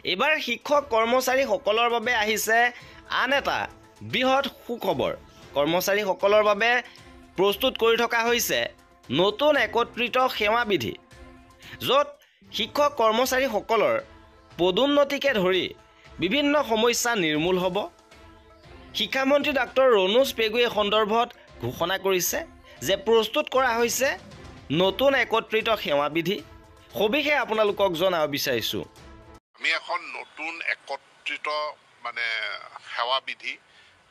এইবাৰ শিক্ষক কৰ্মচাৰীসকলৰ বাবে আহিছে আন এটা বৃহৎ সুখবৰ। কৰ্মচাৰীসকলৰ বাবে প্ৰস্তুত কৰি থকা হৈছে নতুন একত্ৰিত সেৱা বিধি, য'ত শিক্ষক কৰ্মচাৰীসকলৰ পদোন্নতিকে ধৰি বিভিন্ন সমস্যা নিৰ্মূল হ'ব। শিক্ষামন্ত্ৰী ডাক্তৰ ৰণোজ পেগুৱে এই সন্দৰ্ভত ঘোষণা কৰিছে যে প্ৰস্তুত কৰা হৈছে নতুন একত্ৰিত সেৱা বিধি। সবিশেষ আপোনালোকক জনাব বিচাৰিছোঁ। আমি এখন নতুন একত্ৰিত সেৱা বিধি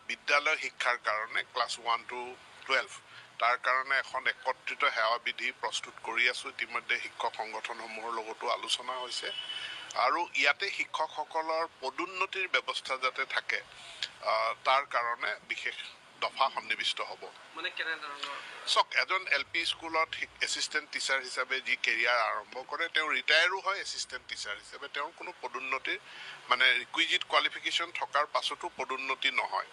বিদ্যালয় শিক্ষাৰ কাৰণে ক্লাছ 1 to 12 তাৰ কাৰণে এখন একত্ৰিত সেৱা বিধি প্ৰস্তুত কৰি আছোঁ। ইতিমধ্যে শিক্ষক সংগঠনসমূহৰ লগতো আলোচনা হৈছে আৰু ইয়াতে শিক্ষকসকলৰ পদোন্নতিৰ ব্যৱস্থা যাতে থাকে তাৰ কাৰণে বিশেষ দফা সন্নিৱিষ্ট হ'ব। চাওক, এজন LP স্কুলত এছিষ্টেণ্ট টিচাৰ হিচাপে যি কেৰিয়াৰ আৰম্ভ কৰে, তেওঁ ৰিটায়াৰো হয় এছিষ্টেণ্ট টিচাৰ হিচাপে, তেওঁৰ কোনো পদোন্নতিৰ ৰিকুইজিট কোৱালিফিকেশ্যন থকাৰ পাছতো পদোন্নতি নহয়।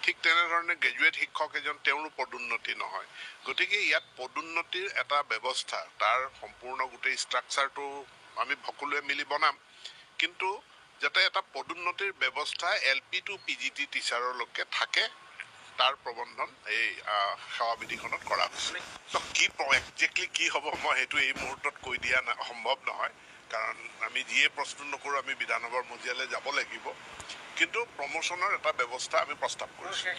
ঠিক তেনেধৰণে গ্ৰেজুৱেট শিক্ষক এজন, তেওঁৰো পদোন্নতি নহয়। গতিকে ইয়াত পদোন্নতিৰ এটা ব্যৱস্থা, তাৰ সম্পূৰ্ণ গোটেই ষ্ট্ৰাকচাৰটো আমি সকলোৱে মিলি বনাম, কিন্তু যাতে এটা পদোন্নতিৰ ব্যৱস্থা LP to PGT টিচাৰলৈকে থাকে, তাৰ প্ৰবন্ধন এই সেৱা বিধিখনত কৰা হৈছে। কি একজেক্টলি কি হ'ব মই সেইটো এই মুহূৰ্তত কৈ দিয়া সম্ভৱ নহয়, কাৰণ আমি যিয়ে প্ৰস্তুত নকৰোঁ আমি বিধানসভাৰ মজিয়ালৈ যাব লাগিব, কিন্তু প্ৰমোচনৰ এটা ব্যৱস্থা আমি প্ৰস্তাৱ কৰিছোঁ।